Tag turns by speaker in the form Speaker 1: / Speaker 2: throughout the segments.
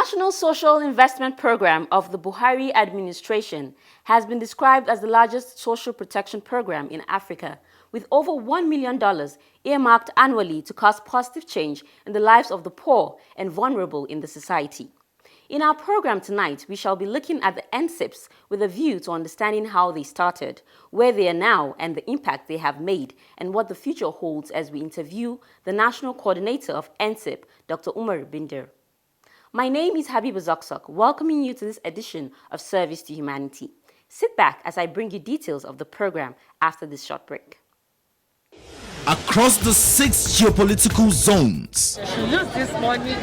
Speaker 1: National Social Investment Program of the Buhari administration has been described as the largest social protection program in Africa, with over $1 million earmarked annually to cause positive change in the lives of the poor and vulnerable in the society. In our program tonight, we shall be looking at the NSIPs with a view to understanding how they started, where they are now and the impact they have made, and what the future holds as we interview the National Coordinator of NSIP, Dr. Umar Binder. My name is Habiba Zakzak, welcoming you to this edition of Service to Humanity. Sit back as I bring you details of the program after this short break.
Speaker 2: Across the 6 geopolitical zones.
Speaker 3: They should use this money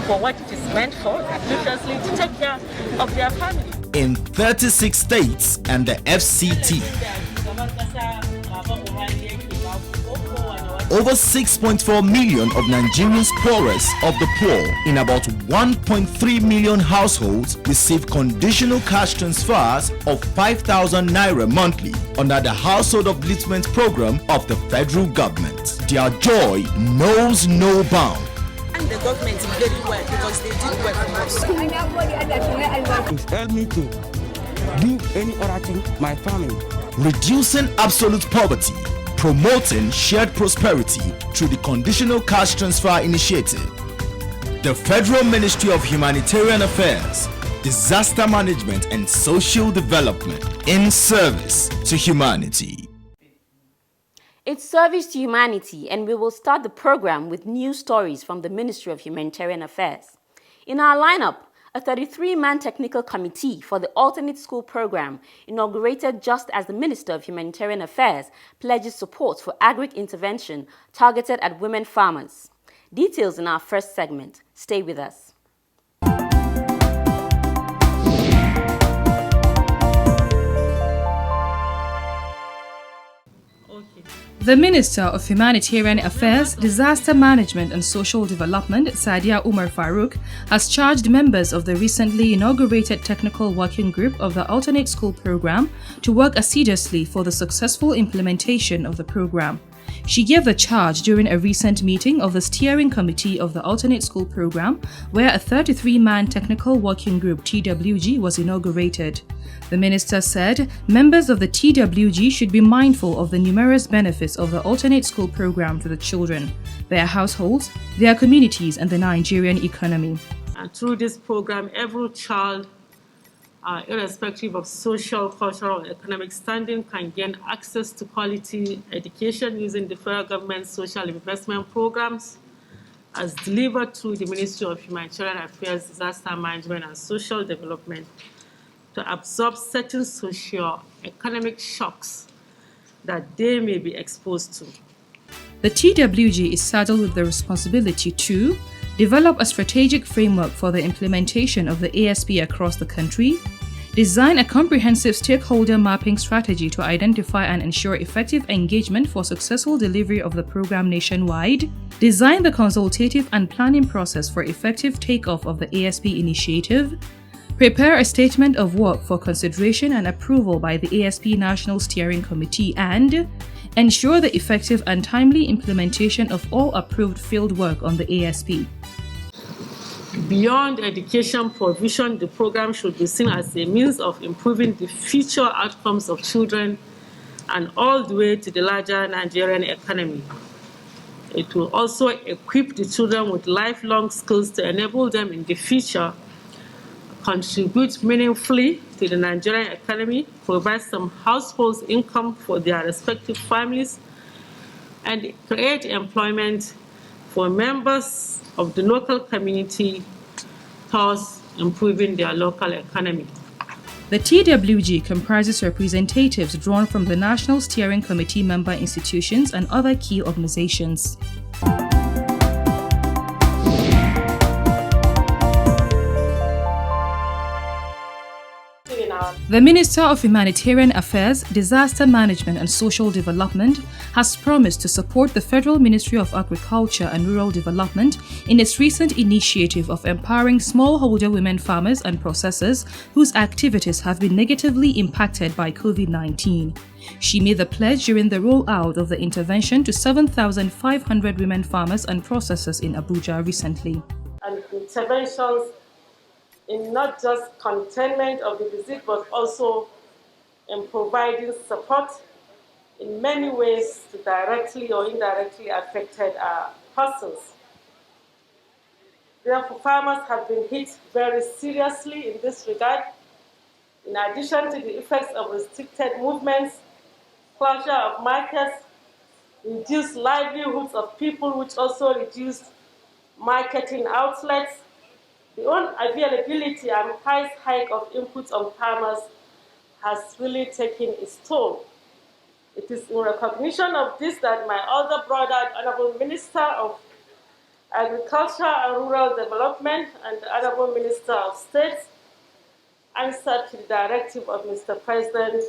Speaker 3: for what it is meant for, graciously to take care of their family.
Speaker 2: In 36 states and the FCT. Over 6.4 million of Nigerians poorest of the poor in about 1.3 million households receive conditional cash transfers of 5,000 naira monthly under the Household Upliftment Program of the federal government. Their joy knows no bound.
Speaker 4: And the government very well because they did well for us.
Speaker 5: It helped me to do any other thing, my family.
Speaker 2: Reducing absolute poverty, promoting shared prosperity through the Conditional Cash Transfer Initiative. The Federal Ministry of Humanitarian Affairs, Disaster Management and Social Development in service to humanity.
Speaker 1: It's Service to Humanity, and we will start the program with news stories from the Ministry of Humanitarian Affairs. In our lineup, a 33-man technical committee for the alternate school program inaugurated just as the Minister of Humanitarian Affairs pledges support for agric intervention targeted at women farmers. Details in our first segment. Stay with us.
Speaker 6: The Minister of Humanitarian Affairs, Disaster Management and Social Development, Sadia Umar Farouk, has charged members of the recently inaugurated Technical Working Group of the Alternate School Program to work assiduously for the successful implementation of the program. She gave the charge during a recent meeting of the Steering Committee of the Alternate School Program, where a 33-man Technical Working Group (TWG) was inaugurated. The minister said members of the TWG should be mindful of the numerous benefits of the Alternate School Program to the children, their households, their communities, and the Nigerian economy.
Speaker 3: And through this program, every child, irrespective of social, cultural, or economic standing, can gain access to quality education using the federal government's social investment programs as delivered through the Ministry of Humanitarian Affairs, Disaster Management and Social Development to absorb certain socio-economic shocks that they may be exposed to.
Speaker 6: The TWG is saddled with the responsibility to develop a strategic framework for the implementation of the ASP across the country, design a comprehensive stakeholder mapping strategy to identify and ensure effective engagement for successful delivery of the program nationwide, design the consultative and planning process for effective takeoff of the ASP initiative, prepare a statement of work for consideration and approval by the ASP National Steering Committee, and ensure the effective and timely implementation of all approved field work on the ASP.
Speaker 3: Beyond education provision, the program should be seen as a means of improving the future outcomes of children and all the way to the larger Nigerian economy. It will also equip the children with lifelong skills to enable them in the future contribute meaningfully to the Nigerian economy, provide some households' income for their respective families, and create employment for members of the local community, thus improving their local economy.
Speaker 6: The TWG comprises representatives drawn from the National Steering Committee member institutions and other key organizations. The Minister of Humanitarian Affairs, Disaster Management and Social Development has promised to support the Federal Ministry of Agriculture and Rural Development in its recent initiative of empowering smallholder women farmers and processors whose activities have been negatively impacted by COVID-19. She made the pledge during the rollout of the intervention to 7,500 women farmers and processors in Abuja recently.
Speaker 3: And interventions in not just containment of the disease, but also in providing support in many ways to directly or indirectly affected persons. Therefore, farmers have been hit very seriously in this regard. In addition to the effects of restricted movements, closure of markets, reduced livelihoods of people, which also reduced marketing outlets, the unavailability and price hike of inputs on farmers has really taken its toll. It is in recognition of this that my other brother, Honorable Minister of Agriculture and Rural Development and the Honorable Minister of State, answered to the directive of Mr. President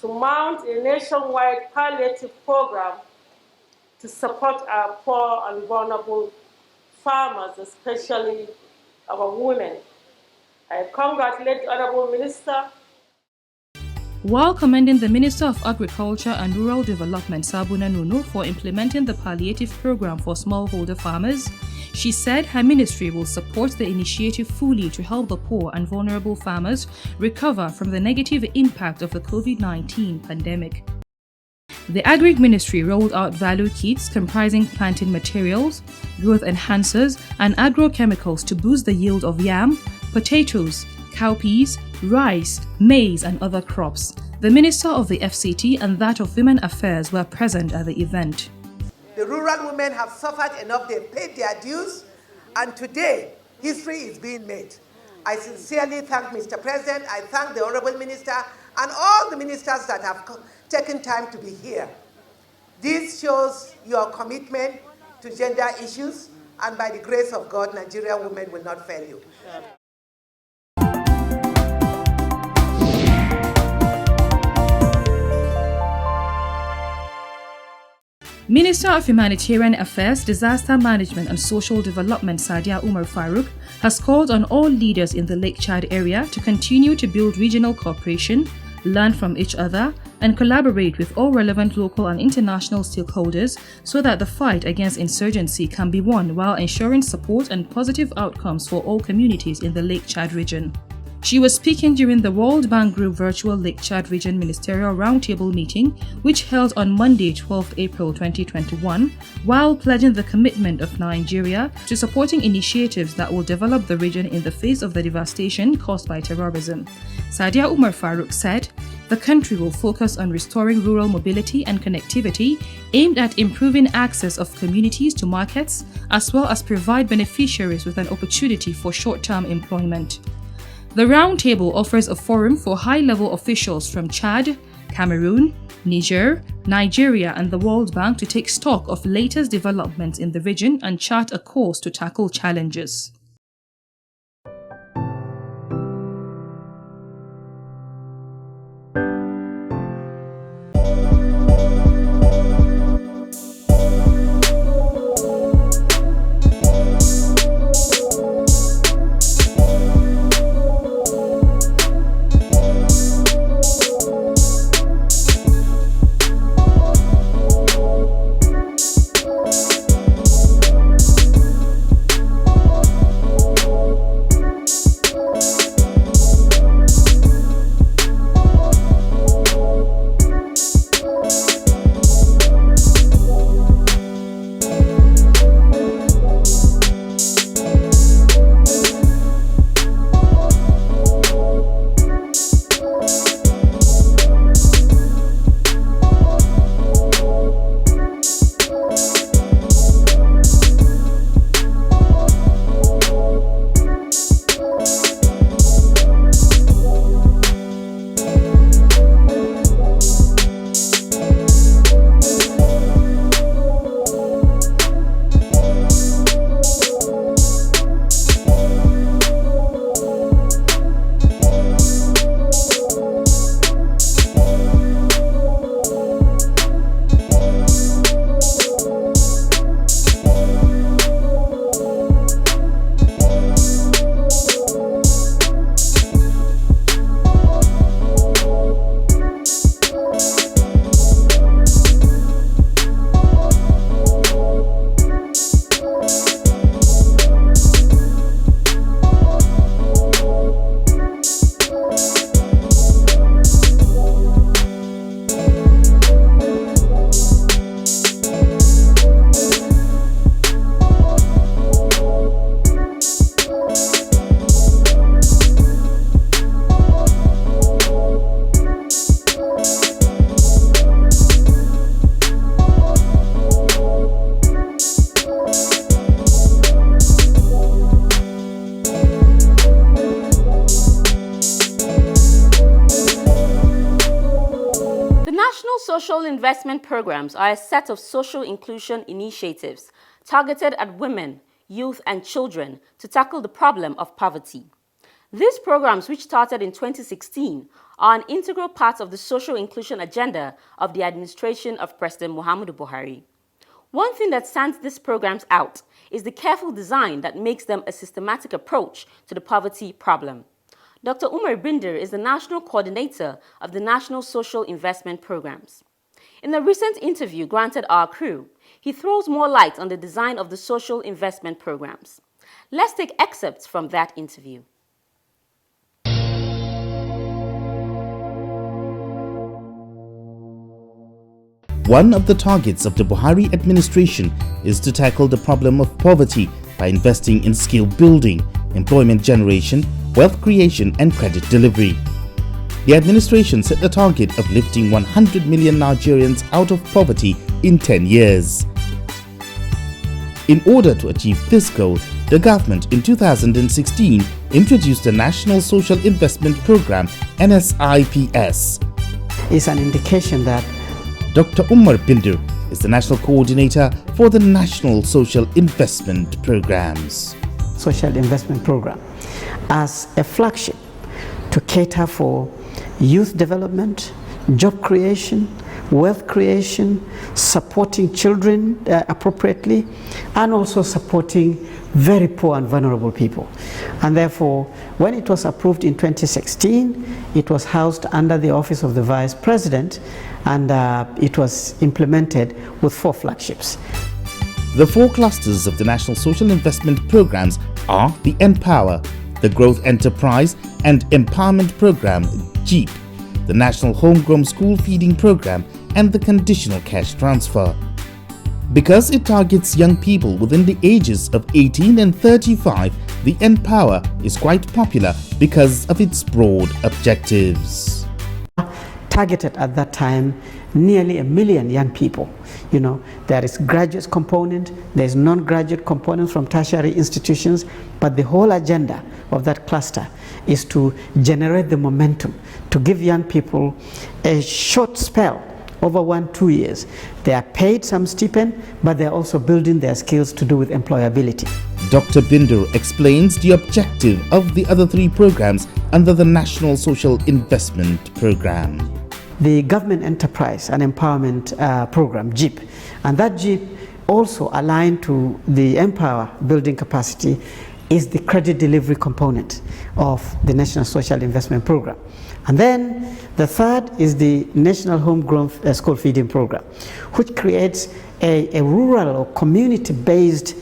Speaker 3: to mount a nationwide palliative program to support our poor and vulnerable farmers, especially our women. I congratulate the Honorable Minister.
Speaker 6: While commending the Minister of Agriculture and Rural Development, Sabuna Nunu, for implementing the palliative program for smallholder farmers, she said her ministry will support the initiative fully to help the poor and vulnerable farmers recover from the negative impact of the COVID-19 pandemic. The Agri Ministry rolled out value kits comprising planting materials, growth enhancers, and agrochemicals to boost the yield of yam, potatoes, cowpeas, rice, maize, and other crops. The Minister of the FCT and that of Women Affairs were present at the event.
Speaker 7: The rural women have suffered enough, they've paid their dues, and today history is being made. I sincerely thank Mr. President, I thank the Honorable Minister and all the ministers that have taken time to be here. This shows your commitment to gender issues, and by the grace of God, Nigerian women will not fail you.
Speaker 6: Minister of Humanitarian Affairs, Disaster Management and Social Development Sadia Umar Farouk has called on all leaders in the Lake Chad area to continue to build regional cooperation, learn from each other, and collaborate with all relevant local and international stakeholders so that the fight against insurgency can be won while ensuring support and positive outcomes for all communities in the Lake Chad region. She was speaking during the World Bank Group Virtual Lake Chad Region Ministerial Roundtable meeting, which held on Monday, 12 April 2021, while pledging the commitment of Nigeria to supporting initiatives that will develop the region in the face of the devastation caused by terrorism. Sadia Umar Farouk said, the country will focus on restoring rural mobility and connectivity aimed at improving access of communities to markets, as well as provide beneficiaries with an opportunity for short-term employment. The roundtable offers a forum for high-level officials from Chad, Cameroon, Niger, Nigeria, and the World Bank to take stock of latest developments in the region and chart a course to tackle challenges.
Speaker 1: social investment programs are a set of social inclusion initiatives targeted at women, youth, and children to tackle the problem of poverty. These programs, which started in 2016, are an integral part of the social inclusion agenda of the administration of President Muhammadu Buhari. One thing that stands these programs out is the careful design that makes them a systematic approach to the poverty problem. Dr. Umar Binder is the National Coordinator of the National Social Investment Programs. In a recent interview granted our crew, he throws more light on the design of the social investment programs. Let's take excerpts from that interview.
Speaker 8: One of the targets of the Buhari administration is to tackle the problem of poverty by investing in skill building, employment generation, wealth creation and credit delivery. The administration set the target of lifting 100 million Nigerians out of poverty in 10 years. In order to achieve this goal, the government in 2016 introduced the National Social Investment Program (NSIPS).
Speaker 9: It's an indication that
Speaker 8: Dr. Umar Binder is the National Coordinator for the National Social Investment Programs.
Speaker 9: Social Investment Program as a flagship to cater for youth development, job creation, wealth creation, supporting children appropriately, and also supporting very poor and vulnerable people. And therefore, when it was approved in 2016, it was housed under the Office of the Vice President, and it was implemented with 4 flagships.
Speaker 8: The 4 clusters of the National Social Investment Programs are the Empower, the Growth Enterprise and Empowerment Program (JEEP), the National Homegrown School Feeding Program, and the Conditional Cash Transfer. Because it targets young people within the ages of 18 and 35, the Empower is quite popular because of its broad objectives.
Speaker 9: Targeted at that time nearly 1 million young people. You know, there is graduate component, there is non-graduate component from tertiary institutions, but the whole agenda of that cluster is to generate the momentum, to give young people a short spell over 1-2 years. They are paid some stipend, but they are also building their skills to do with employability.
Speaker 8: Dr. Binder explains the objective of the other 3 programs under the National Social Investment Program.
Speaker 9: The Government Enterprise and Empowerment Program, JEEP, and that JEEP also aligned to the Empower building capacity is the credit delivery component of the National Social Investment Program. And then the third is the National Homegrown School Feeding Program, which creates a rural or community-based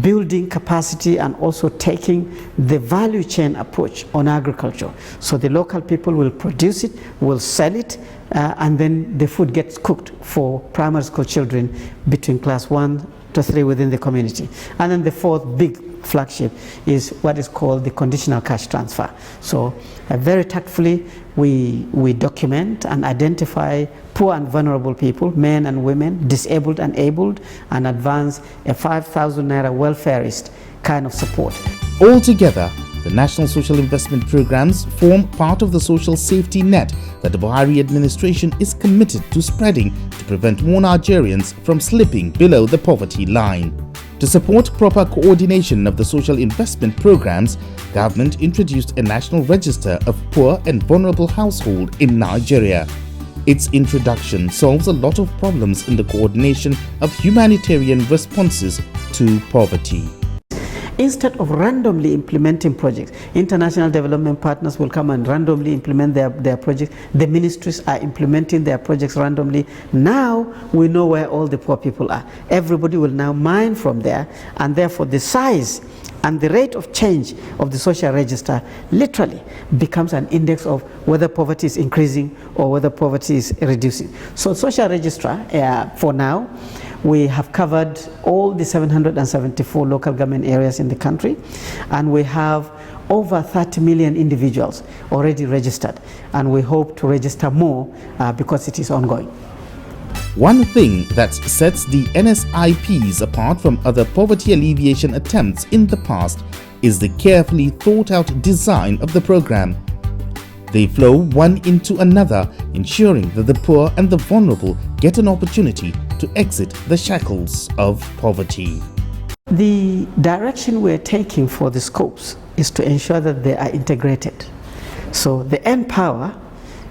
Speaker 9: building capacity and also taking the value chain approach on agriculture. So the local people will produce it, will sell it, and then the food gets cooked for primary school children between class 1 to 3 within the community. And then the 4th big flagship is what is called the conditional cash transfer. So very tactfully we document and identify poor and vulnerable people, men and women, disabled and abled, and advance a 5,000 naira welfareist kind of support.
Speaker 8: Altogether, the National Social Investment Programs form part of the social safety net that the Buhari administration is committed to spreading to prevent more Nigerians from slipping below the poverty line. To support proper coordination of the social investment programs, government introduced a national register of poor and vulnerable households in Nigeria. Its introduction solves a lot of problems in the coordination of humanitarian responses to poverty.
Speaker 9: Instead of randomly implementing projects, international development partners will come and randomly implement their projects. The ministries are implementing their projects randomly. Now we know where all the poor people are. Everybody will now mine from there, and therefore the size and the rate of change of the social register literally becomes an index of whether poverty is increasing or whether poverty is reducing. So social registrar, for now, we have covered all the 774 local government areas in the country, and we have over 30 million individuals already registered, and we hope to register more because it is ongoing.
Speaker 8: One thing that sets the NSIPs apart from other poverty alleviation attempts in the past is the carefully thought out design of the program. They flow one into another, ensuring that the poor and the vulnerable get an opportunity to exit the shackles of poverty.
Speaker 9: The direction we're taking for the scopes is to ensure that they are integrated. So the Empower,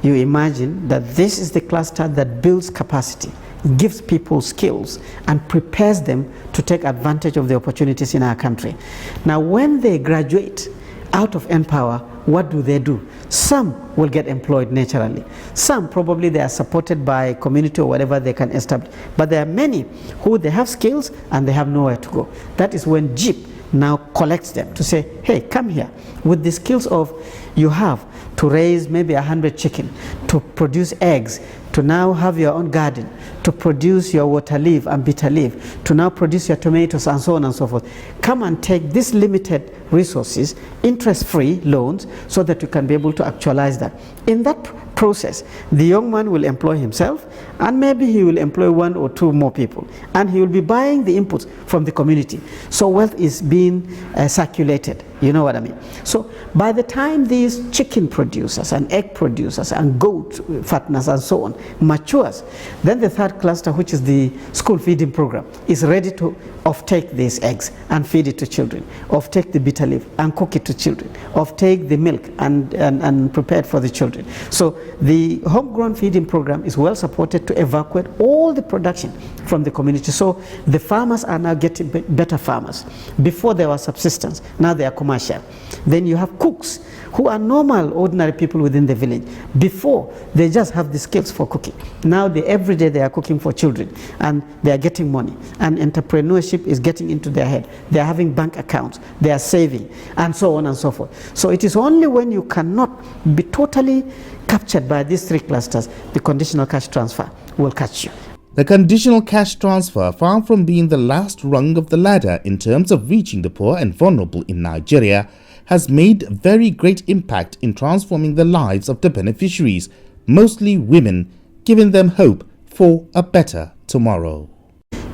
Speaker 9: you imagine that this is the cluster that builds capacity, gives people skills, and prepares them to take advantage of the opportunities in our country. Now, when they graduate out of Empower, what do? Some will get employed naturally. Some probably they are supported by community or whatever they can establish. But there are many who they have skills and they have nowhere to go. That is when JIP now collects them to say, hey, come here with the skills of you have to raise maybe 100 chicken, to produce eggs, to now have your own garden, to produce your water leaf and bitter leaf, to now produce your tomatoes and so on and so forth. Come and take these limited resources, interest-free loans, so that you can be able to actualize that. In that process, the young man will employ himself, and maybe he will employ one or two more people, and he will be buying the inputs from the community. So wealth is being circulated, you know what I mean? So by the time these chicken producers and egg producers and goat fatteners and so on matures, then the third cluster, which is the school feeding program, is ready to offtake these eggs and feed it to children, offtake the bitter leaf and cook it to children, offtake the milk and prepare it for the children. So the homegrown feeding program is well supported to evacuate all the production from the community. So the farmers are now getting better farmers. Before there was subsistence, now they are commercial. Then you have cooks who are normal, ordinary people within the village. Before, they just have the skills for cooking. Now, every day they are cooking for children, and they are getting money. And entrepreneurship is getting into their head. They are having bank accounts, they are saving, and so on and so forth. So it is only when you cannot be totally captured by these three clusters, the conditional cash transfer will catch you.
Speaker 8: The conditional cash transfer, far from being the last rung of the ladder in terms of reaching the poor and vulnerable in Nigeria, has made very great impact in transforming the lives of the beneficiaries, mostly women, giving them hope for a better tomorrow.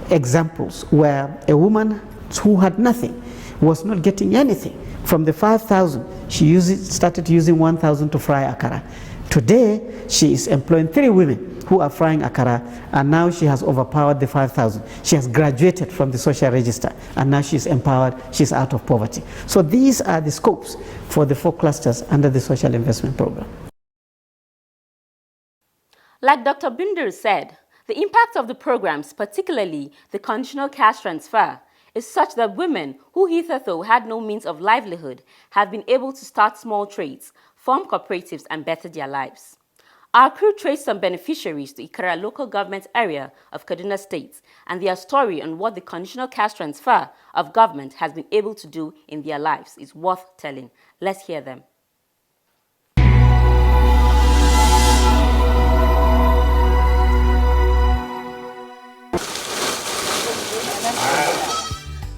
Speaker 9: Examples where a woman who had nothing was not getting anything. From the 5,000, she started using 1,000 to fry akara. Today, she is employing 3 women who are frying akara, and now she has overpowered the 5,000. She has graduated from the social register, and now she's empowered, she's out of poverty. So these are the scopes for the 4 clusters under the social investment program.
Speaker 1: Like Dr. Binder said, the impact of the programs, particularly the conditional cash transfer, is such that women who hitherto had no means of livelihood have been able to start small trades, form cooperatives, and better their lives. Our crew traced some beneficiaries to Ikara local government area of Kaduna State and their story on what the conditional cash transfer of government has been able to do in their lives is worth telling. Let's hear them.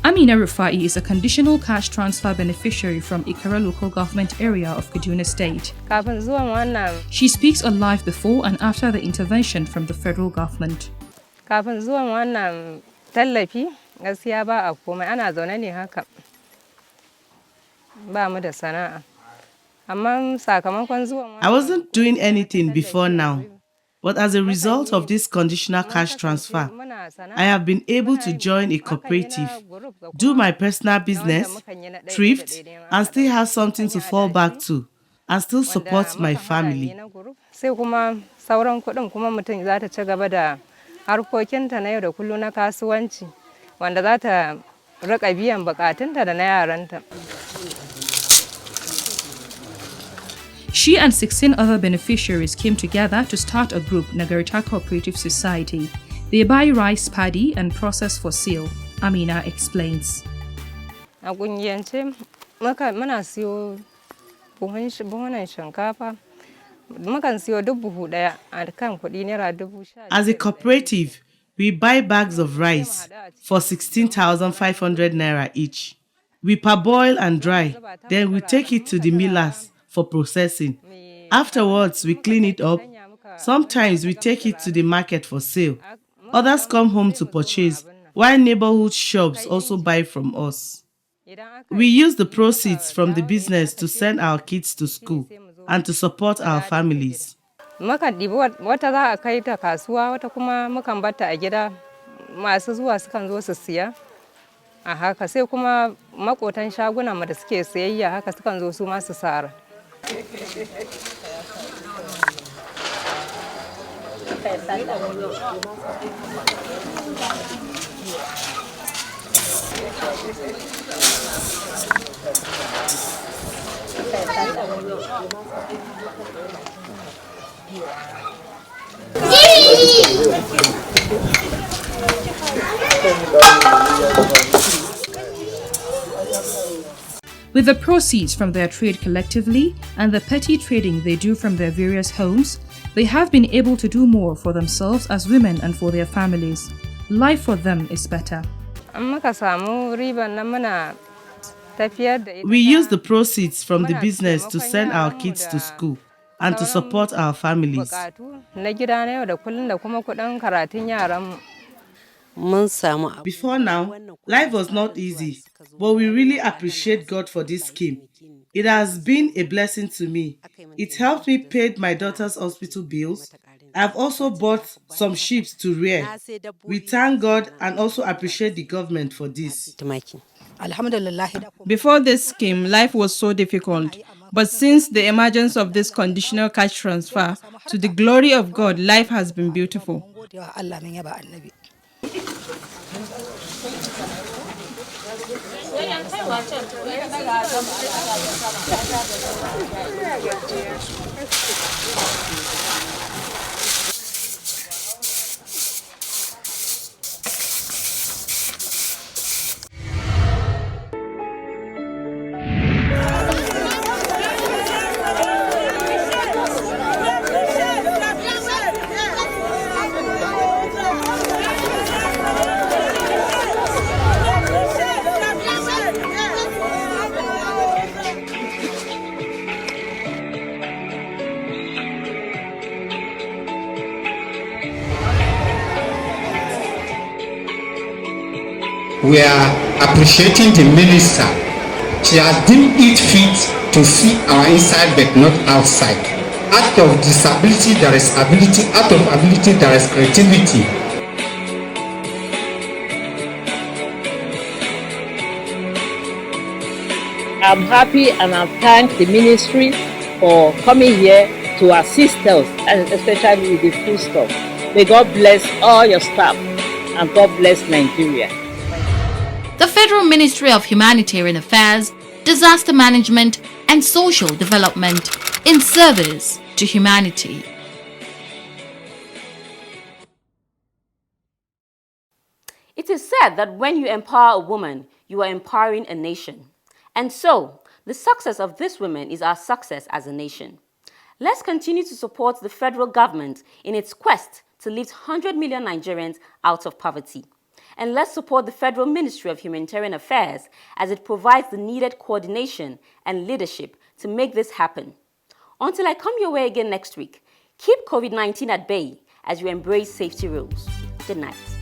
Speaker 6: Amina Rufai is a conditional cash transfer beneficiary from Ikara local government area of Kaduna State. She speaks on life before and after the intervention from the federal government.
Speaker 10: I wasn't doing anything before now, but as a result of this conditional cash transfer, I have been able to join a cooperative, do my personal business, thrift, and still have something to fall back to, and still support my family.
Speaker 6: She and 16 other beneficiaries came together to start a group, Nagarita Cooperative Society. They buy rice, paddy, and process for sale. Amina explains. As
Speaker 10: a cooperative, we buy bags of rice for 16,500 naira each. We parboil and dry, then we take it to the millers for processing. Afterwards, we clean it up. Sometimes we take it to the market for sale. Others come home to purchase, while neighborhood shops also buy from us. We use the proceeds from the business to send our kids to school. and to support our families.
Speaker 11: Mukan ɗibi wata za a kai ta kasuwa, wata kuma mukan bar ta a gida. Masu zuwa sukan zo su siya. A haka sai kuma makotan shagunan mu da suke sayayya haka sukan zo su ma su sara.
Speaker 6: With the proceeds from their trade collectively and the petty trading they do from their various homes, they have been able to do more for themselves as women and for their families. Life for them is better.
Speaker 10: We use the proceeds from the business to send our kids to school and to support our families. Before now, life was not easy, but we really appreciate God for this scheme. It has been a blessing to me. It helped me pay my daughter's hospital bills. I've also bought some sheep to rear. We thank God and also appreciate the government for this.
Speaker 12: Before this scheme, life was so difficult. But since the emergence of this conditional cash transfer, to the glory of God, life has been beautiful.
Speaker 13: We are appreciating the minister. She has deemed it fit to see our inside but not outside. Out of disability there is ability, out of ability there is creativity.
Speaker 14: I'm happy and I thank the ministry for coming here to assist us, and especially with the food stuff. May God bless all your staff and God bless Nigeria.
Speaker 1: The Federal Ministry of Humanitarian Affairs, Disaster Management and Social Development in service to humanity. It is said that when you empower a woman, you are empowering a nation. And so, the success of this woman is our success as a nation. Let's continue to support the federal government in its quest to lift 100 million Nigerians out of poverty. And let's support the Federal Ministry of Humanitarian Affairs as it provides the needed coordination and leadership to make this happen. Until I come your way again next week, keep COVID-19 at bay as you embrace safety rules. Good night.